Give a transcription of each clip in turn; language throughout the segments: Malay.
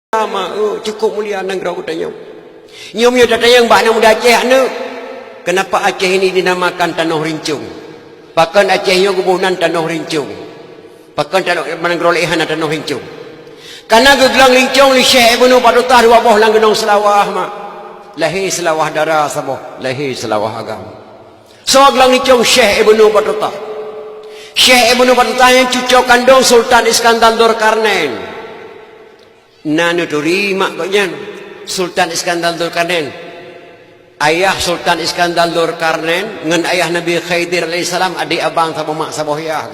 cukup mulia nang grau tanya. Nyom datang bak muda Aceh anu. Kenapa Aceh ini dinamakan Tanah Rincung? Bahkan Acehnya gubunan Tanah Rincung. Bahkan tanah grolehan Tanah Rincung. Karena gegelang rincung li Syekh Ibnu Battuah dua boh lang genong selawah mak. Lahir selawah darah saboh, lahir selawah agama. So gelang rincung Syekh Ibnu Battuah. Syekh Ibnu Battuah yang cucu kandung Sultan Iskandar Dzulkarnain. Nanu terima koknya Sultan Iskandar Dzulkarnain. Ayah Sultan Iskandar Dzulkarnain ngan ayah Nabi Khidir alaihissalam adik abang sama mak saboh ya.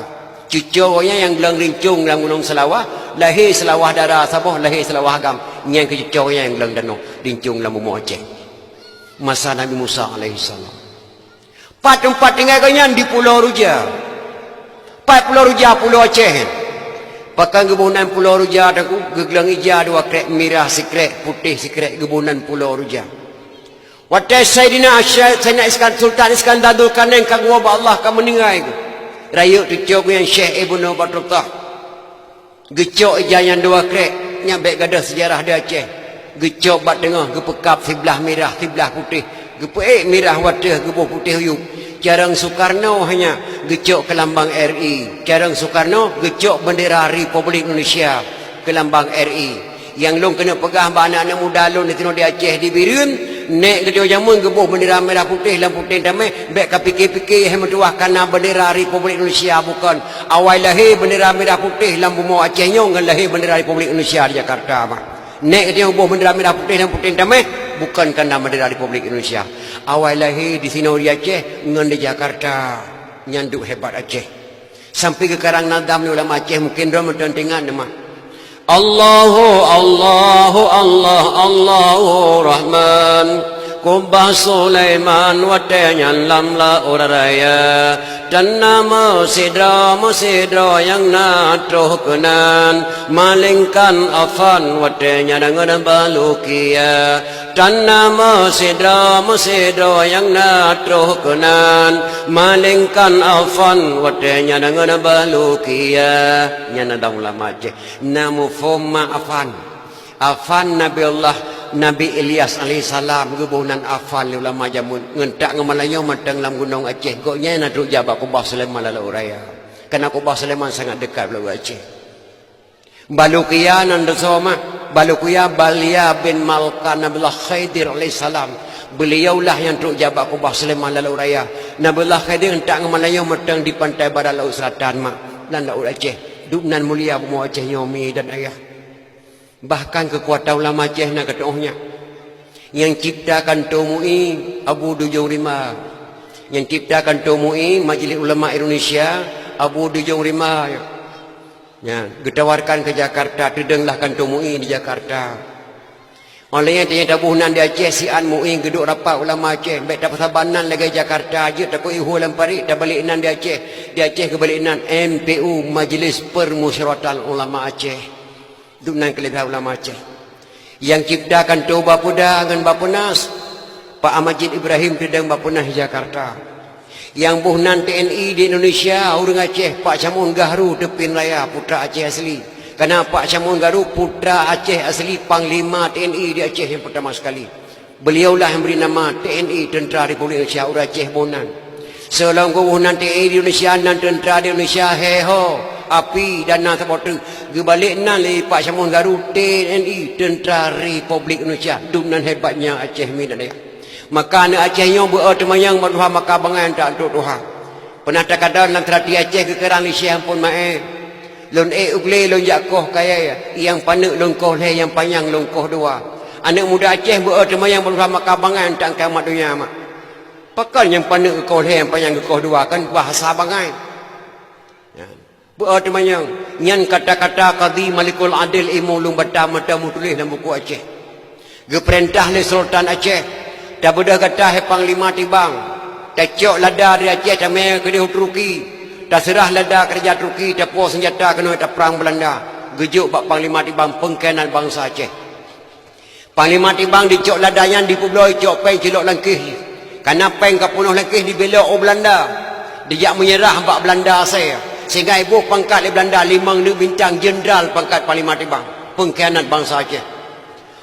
Cucunya yang gelang rincung dalam gunung Selawah, lahir Selawah darah saboh, lahir Selawah agam. Yang ke cucunya yang gelang danau rincung dalam bumi Aceh. Masa Nabi Musa alaihissalam. Tempat tinggal kanya di Pulau Ruja. Pulau Ruja, Pulau Aceh. Pakai gebunan Pulau Ruja aku gegelang ija dua krek merah sikrek putih sikrek gebunan Pulau Ruja. Waktu Sayyidina Sultan Iskandar Dzulkarnain kagum Allah kamu meninggal itu. Rayuk tucuk yang Syekh Ibnu Battuah. Gecok ija yang dua krek nyampe gadah sejarah di Aceh. Gecok bat tengah gepekap sebelah merah sebelah putih. Merah wadah gebuh putih huyuk. Jarang Soekarno hanya gecok ke lambang RI. Jarang Soekarno gecok bendera Republik Indonesia ke lambang RI. Yang long kena pegah anak-anak muda long di di Aceh di Birun. Nek ke jamun gebuh bendera merah putih dan putih damai. Baik ke fikir-fikir yang mentuah karena bendera Republik Indonesia bukan. Awal lahir bendera merah putih dalam bumi Aceh nyong dan lahir bendera Republik Indonesia di Jakarta. Nek ke gebuh bendera merah putih dan putih damai. Bukan kerana bendera Republik Indonesia. Awal lahir di sini di Aceh, ngan di Jakarta, nyanduk hebat Aceh. Sampai ke Karang Nadam ni ulama Aceh mungkin dia mententingan nama. Allahu Allahu Allah Allahu Rahman. Kubah Sulaiman watenyan lamla uraraya. Dan nama sidra yang natuh kenan. Malingkan afan watenya dengan balukia. Dan nama sidra yang natuh kenan. Malingkan afan watenya dengan balukia. Nyana daun lama Aceh. Namu foma afan. Afan Nabi Ilyas alaihissalam gebunan afan ulama jamun ngentak ngemalayo matang dalam gunung Aceh koknya nak duk jabak Kubah Sulaiman lalu raya kerana Kubah Sulaiman sangat dekat lalu Aceh. Balukia nan desoma Balukia Balia bin Malkan Nabiullah Khidir alaihissalam. Beliaulah yang duk jabak Kubah Sulaiman lalu raya. Nabiullah Khidir ngentak ngemalayo matang di pantai barat laut selatan mak dan laut Aceh. Duknan mulia bumi Aceh nyomi dan ayah. Bahkan kekuatan ulama Aceh nak ketuhnya yang ciptakan Tomui Abu Dujung Rima, yang ciptakan Tomui Majlis Ulama Indonesia Abu Dujung Rima ya, ditawarkan ke Jakarta, terdenglahkan Tomui di Jakarta. Oleh yang tanya tabunan di Aceh si an Mu'i geduk rapat ulama Aceh baik tak persabanan lagi Jakarta aja tak ihu lampari tak balik nan di Aceh ke balik nan MPU Majlis Permusyawaratan Ulama Aceh. Dunan kelebihan ulama Aceh yang ciptakan tu Bapuda dengan Bapunas Pak Amajid Ibrahim sedang Bapunas di Jakarta yang buhnan TNI di Indonesia orang Aceh Pak Camun Gahru Depin Raya putra Aceh asli kerana Pak Camun Gahru putra Aceh asli Panglima TNI di Aceh yang pertama sekali. Beliaulah yang beri nama TNI Tentera Republik Indonesia orang Aceh buhnan selama buhnan TNI di Indonesia dan Tentera di Indonesia heho api dan nak sebut gebalik nan le Pak Camun Gahru TNI Tentera Republik Indonesia dunan hebatnya Aceh mi dan dia maka anak Aceh nyo bertemayang berdoa maka bangan tak untuk doa pernah tak ada dalam terati Aceh ke kerang Malaysia pun mae lon ugle lon jakoh kaya yang panek lon koh le yang panjang lon koh dua anak muda Aceh bertemayang berdoa maka bangan tak kiamat dunia mak pakan yang panek koh le yang panjang koh dua kan bahasa bangan bertemayang nyan kata-kata Qadhi Malikul Adil imulung bata-mata tulis dalam buku Aceh. Geperintah le Sultan Aceh. Dah bedah kata he Panglima Tibang. Tak cok lada di Aceh tamai ke di Turki. Tak serah lada kerja Turki tak puas senjata kena tak perang Belanda. Gejuk bak Panglima Tibang pengkenan bangsa Aceh. Panglima Tibang dicok ladanya di Publoi cok peng cilok langkih. Karena peng kapunuh langkih dibelok o Belanda. Dia menyerah bak Belanda saya. Sehingga ibu pangkat di Belanda 5 bintang jenderal pangkat Panglima Tibang pengkhianat bangsa Aceh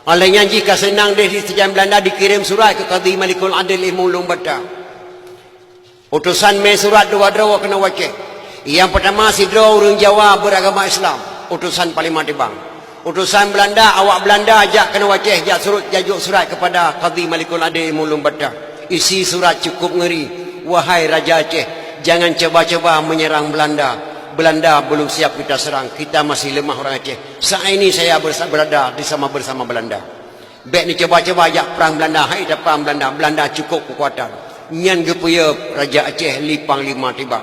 Olehnya jika senang dari sejarah Belanda dikirim surat ke Qadhi Malikul Adil Imulung Bata. Utusan me surat dua draw kena waceh. Yang pertama si draw orang Jawa beragama Islam. Utusan Parlimen Tibang. Utusan Belanda, awak Belanda ajak kena waceh, jajuk surat kepada Qadhi Malikul Adil Imulung Bata. Isi surat cukup ngeri. Wahai Raja Aceh, jangan coba-coba menyerang Belanda. Belanda belum siap kita serang. Kita masih lemah orang Aceh. Saat ini saya berada bersama Belanda. Bek ni coba-coba ajak perang Belanda. Hai dah perang Belanda. Belanda cukup kekuatan. Nyan gepuya Raja Aceh lipang lima tiba.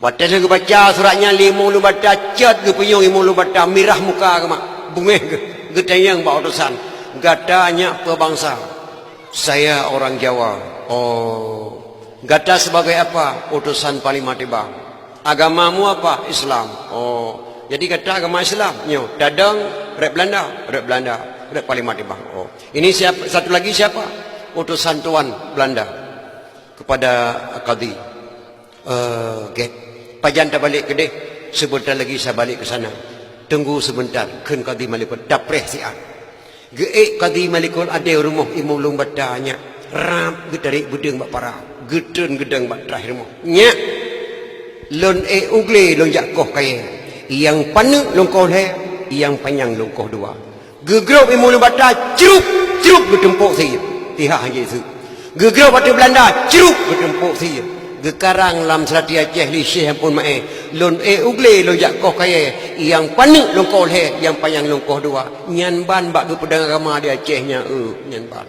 Waktu saya baca suratnya limu lu baca cat gepuya limu lu baca mirah muka ke mak. Bungeh ke. Getayang bawa utusan. Gatanya pebangsa. Saya orang Jawa. Oh. Gata sebagai apa? Utusan Parlimen Tibang. Agamamu apa? Islam. Oh. Jadi kata agama Islam. Nyo. Dadang rep Belanda. Rep Parlimen Tibang. Oh. Ini siapa? Satu lagi siapa? Utusan Tuan Belanda kepada Qadhi. Pajan tak balik ke dek. Sebentar lagi saya balik ke sana. Tunggu sebentar. Ken Qadhi Malikul. Dapreh siap. Geek Qadhi Malikul ada rumah Imulung Batanya. Rap getarik bedeng bak parah. Gedeng gedeng bak terakhir rumah. Nyak. Lon ugle lon jakoh kaya. Yang panu longkoh le. Yang panjang longkoh dua. Gegrop Imulung Bata. Cerup bertempuk saya. Tihak hanya itu. Gegrop batu Belanda. Cerup bertempuk saya. Gekarang lam serati Aceh li syekh pun mae. Lon ugle lon jakoh kaya. Yang panu longkoh le. Yang panjang longkoh dua. Nyan ban bak ke pedang agama di Acehnya. Nyan ban.